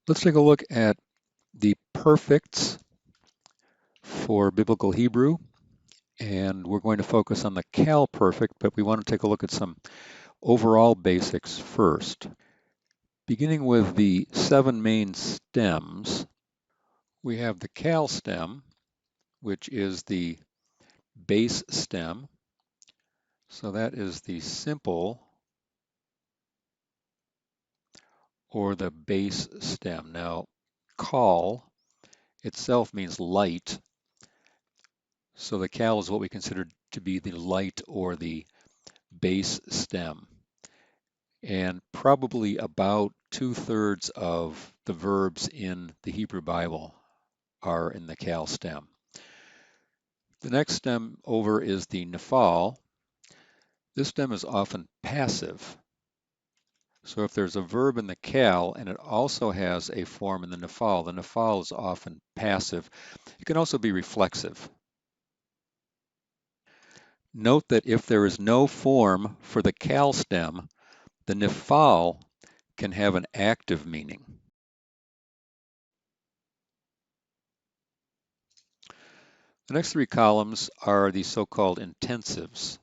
Let's take a look at the perfects for Biblical Hebrew, and we're going to focus on the Qal Perfect, but we want to take a look at some overall basics first. Beginning with the 7 main stems, we have the Qal stem, which is the base stem. So that is the simple or the base stem. Now, Qal itself means light, so the Qal is what we consider to be the light or the base stem. And probably about 2/3 of the verbs in the Hebrew Bible are in the Qal stem. The next stem over is the Nephale. This stem is often passive. So if there's a verb in the Qal and it also has a form in the Nephale is often passive. It can also be reflexive. Note that if there is no form for the Qal stem, the Nephale can have an active meaning. The next 3 columns are the so-called intensives.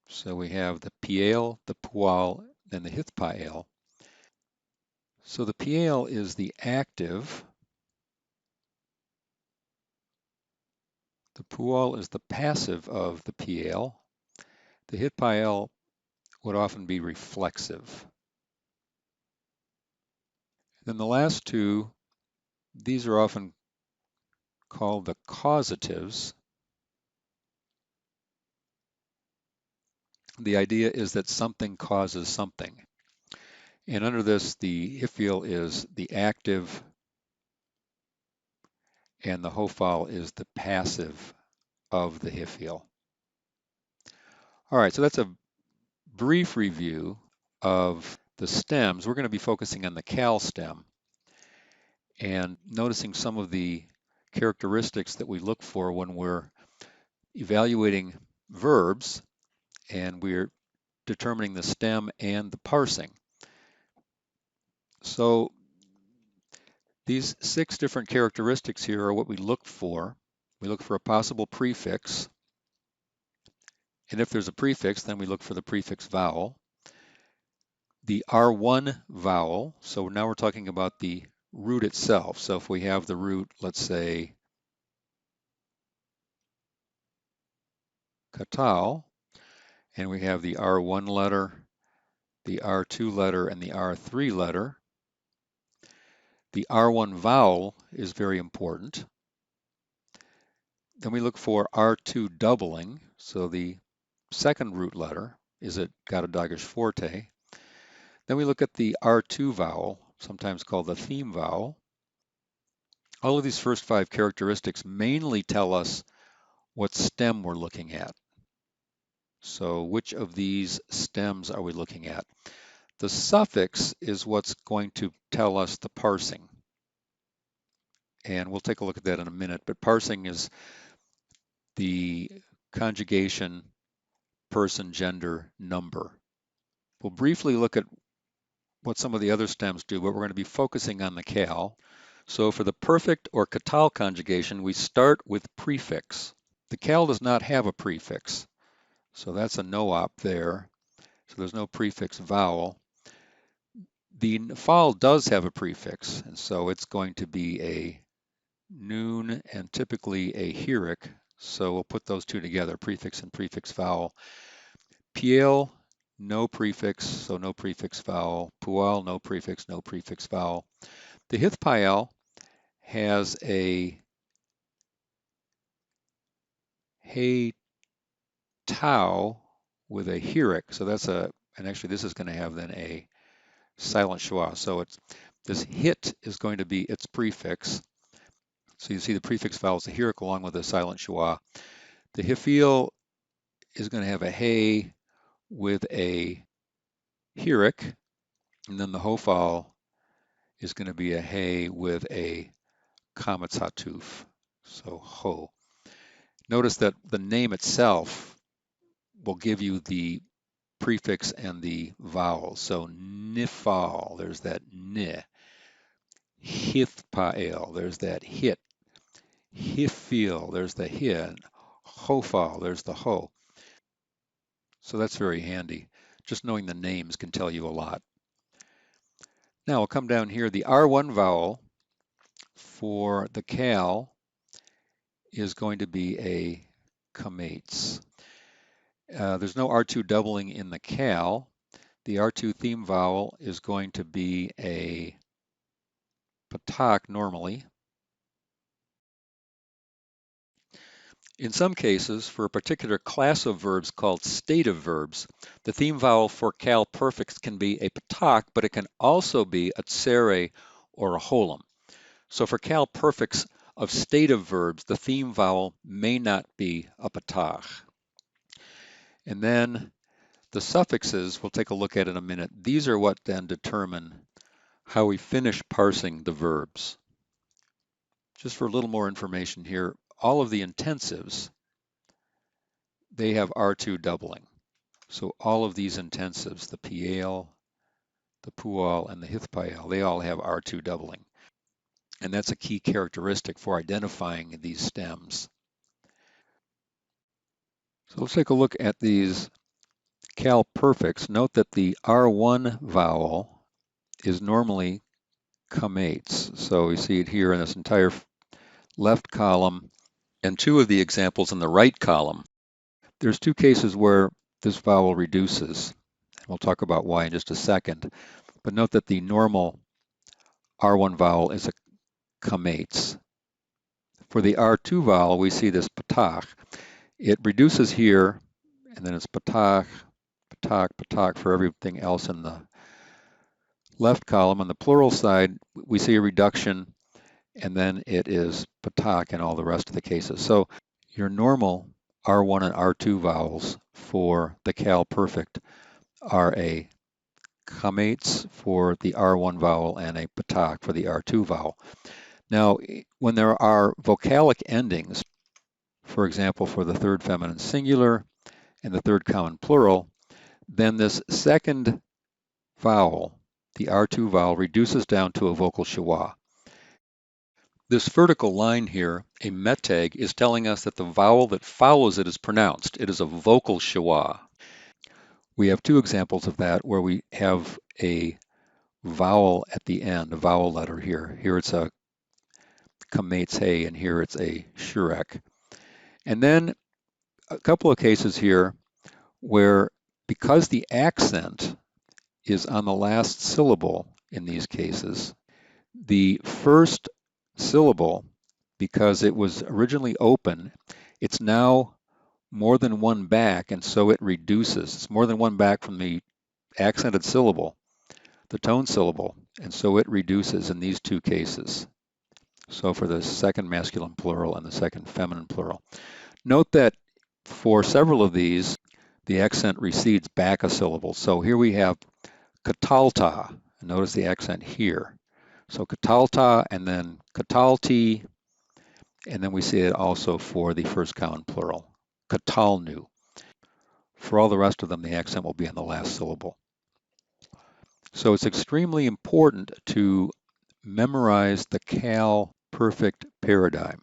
So we have the Piel, the Pual, and the Hithpael. So the Piel is the active, the Pual is the passive of the Piel, the Hithpael would often be reflexive. Then the last 2, these are often called the causatives. The idea is that something causes something. And under this, the Nephale is the active and the Nephale is the passive of the Nephale. All right, so that's a brief review of the stems. We're going to be focusing on the Qal stem and noticing some of the characteristics that we look for when we're evaluating verbs and we're determining the stem and the parsing. So these 6 different characteristics here are what we look for. We look for a possible prefix, and if there's a prefix, then we look for the prefix vowel. The R1 vowel, so now we're talking about the root itself. So if we have the root, let's say katal, and we have the R1 letter, the R2 letter, and the R3 letter, the R1 vowel is very important. Then we look for R2 doubling, so the second root letter, is it Gatadagish forte? Then we look at the R2 vowel, sometimes called the theme vowel. All of these first 5 characteristics mainly tell us what stem we're looking at. So which of these stems are we looking at? The suffix is what's going to tell us the parsing. And we'll take a look at that in a minute, but parsing is the conjugation, person, gender, number. We'll briefly look at what some of the other stems do, but we're going to be focusing on the Qal. So for the perfect or katal conjugation, we start with prefix. The Qal does not have a prefix, so that's a no-op there. So there's no prefix vowel. The Nephale does have a prefix, and so it's going to be a noon and typically a heric. So we'll put those 2 together, prefix and prefix vowel. Piel, no prefix, so no prefix vowel. Pual, no prefix vowel. The Hithpael has a hey tau with a heric, so that's and actually this is going to have then a silent schwa. So it's this hit is going to be its prefix. So you see the prefix vowel is the heric along with a silent schwa. The Nephale is going to have a hey with a heric, and then the Nephale is going to be a hey with a kametz hatuf, so ho. Notice that the name itself will give you the prefix and the vowel. So Nephale, there's that ne. Hithpael, there's that hit. Hifil, there's the hin. Hofal, there's the ho. So that's very handy. Just knowing the names can tell you a lot. Now we'll come down here. The R1 vowel for the Qal is going to be a comates. There's no R2 doubling in the Qal. The R2 theme vowel is going to be a patak normally. In some cases, for a particular class of verbs called stative verbs, the theme vowel for Qal Perfects can be a patak, but it can also be a tsere or a holum. So for Qal Perfects of stative verbs, the theme vowel may not be a patak. And then the suffixes, we'll take a look at in a minute. These are what then determine how we finish parsing the verbs. Just for a little more information here, all of the intensives, they have R2 doubling. So all of these intensives, the pial, the pual, and the hithpael, they all have R2 doubling. And that's a key characteristic for identifying these stems. So let's take a look at these Qal Perfects. Note that the R1 vowel is normally comates. So we see it here in this entire left column and two of the examples in the right column. There's two cases where this vowel reduces. We'll talk about why in just a second. But note that the normal R1 vowel is a comates. For the R2 vowel, we see this patach. It reduces here, and then it's patach, patach, patach for everything else in the left column. On the plural side, we see a reduction, and then it is patach in all the rest of the cases. So your normal R1 and R2 vowels for the Qal Perfect are a comates for the R1 vowel and a patach for the R2 vowel. Now, when there are vocalic endings, for example, for the third feminine singular and the third common plural, then this second vowel, the R2 vowel, reduces down to a vocal schwa. This vertical line here, a metag, is telling us that the vowel that follows it is pronounced. It is a vocal schwa. We have two examples of that where we have a vowel at the end, a vowel letter here. Here it's a comates hey, and here it's a shurek. And then a couple of cases here where because the accent is on the last syllable in these cases, the first syllable, because it was originally open, it's now more than one back, and so it reduces. It's more than one back from the accented syllable, the tone syllable, and so it reduces in these two cases. So for the second masculine plural and the second feminine plural. Note that for several of these, the accent recedes back a syllable. So here we have katalta. Notice the accent here. So katalta and then katalti, and then we see it also for the first common plural, katalnu. For all the rest of them, the accent will be on the last syllable. So it's extremely important to memorize the Qal Perfect paradigm.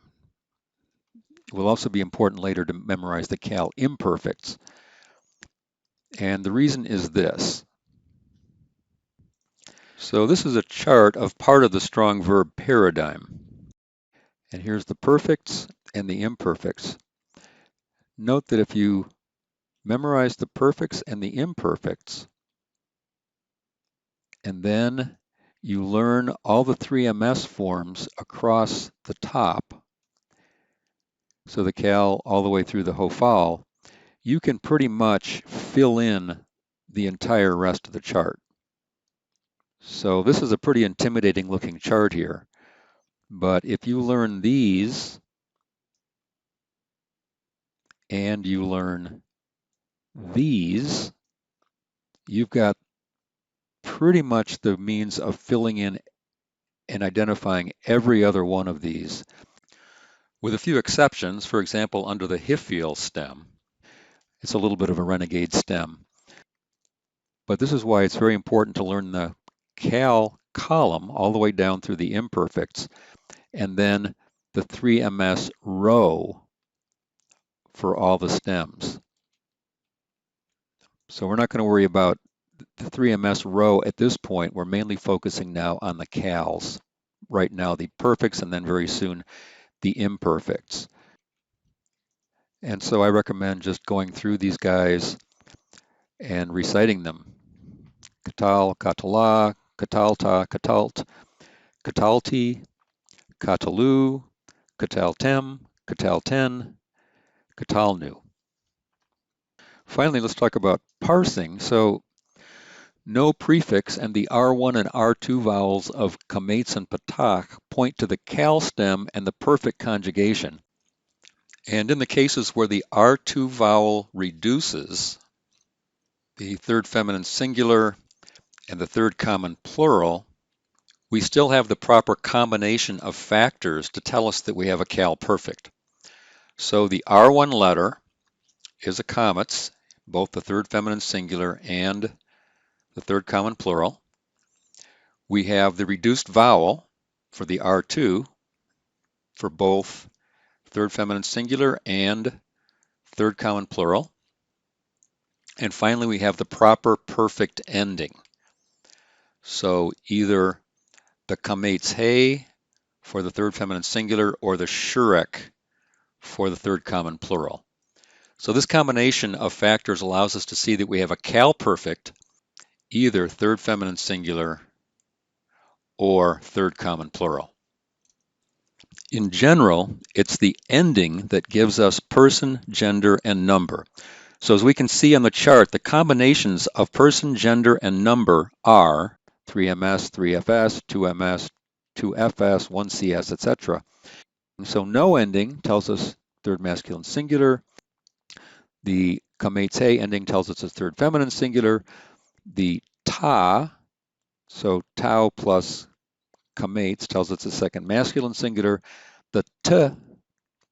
It will also be important later to memorize the Qal Imperfects. And the reason is this. So this is a chart of part of the strong verb paradigm. And here's the perfects and the imperfects. Note that if you memorize the perfects and the imperfects, and then you learn all the three MS forms across the top, so the Qal all the way through the Hofal, you can pretty much fill in the entire rest of the chart. So this is a pretty intimidating looking chart here, but if you learn these and you learn these, you've got pretty much the means of filling in and identifying every other one of these. With a few exceptions, for example, under the Nephale stem, it's a little bit of a renegade stem. But this is why it's very important to learn the Qal column all the way down through the imperfects, and then the 3ms row for all the stems. So we're not going to worry about the 3ms row at this point. We're mainly focusing now on the Qals. Right now the perfects, and then very soon the imperfects. And so I recommend just going through these guys and reciting them. Qal, Qatala, Qatalta, Qatalt, Qatalti, Qatalu, Qataltem, Qatalten, Qatalnu. Finally, let's talk about parsing. So no prefix and the R1 and R2 vowels of kamates and patach point to the Qal stem and the perfect conjugation. And in the cases where the R2 vowel reduces, the third feminine singular and the third common plural, we still have the proper combination of factors to tell us that we have a Qal perfect. So the R1 letter is a comets, both the third feminine singular and the third common plural. We have the reduced vowel for the R2 for both third feminine singular and third common plural. And finally, we have the proper perfect ending. So either the kamates hey for the third feminine singular or the shurek for the third common plural. So this combination of factors allows us to see that we have a Qal perfect, either third feminine singular or third common plural. In general, it's the ending that gives us person, gender, and number. So as we can see on the chart, the combinations of person, gender, and number are 3ms, 3fs, 2ms, 2fs, 1cs, etc. So no ending tells us third masculine singular. The kamates hey ending tells us it's third feminine singular. The ta, so tau plus kamates tells us it's second masculine singular. The t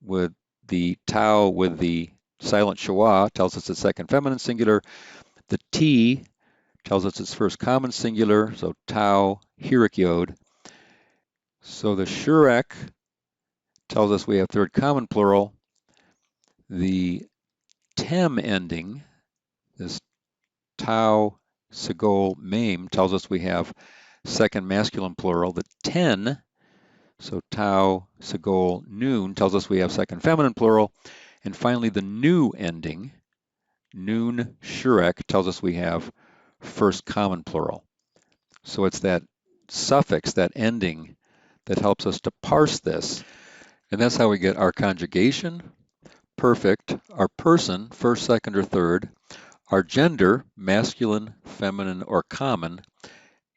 with the tau with the silent schwa tells us it's second feminine singular. The t tells us it's first common singular, so tau hierik yod. So the shurek tells us we have third common plural. The tem ending, this tau sigol meme, tells us we have second masculine plural. The ten, so tau sigol noon, tells us we have second feminine plural. And finally, the nu ending, noon shurek, tells us we have first common plural. So it's that suffix, that ending, that helps us to parse this. And that's how we get our conjugation, perfect, our person, first, second, or third, our gender, masculine, feminine, or common,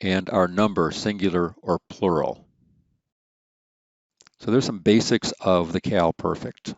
and our number, singular or plural. So there's some basics of the Qal perfect.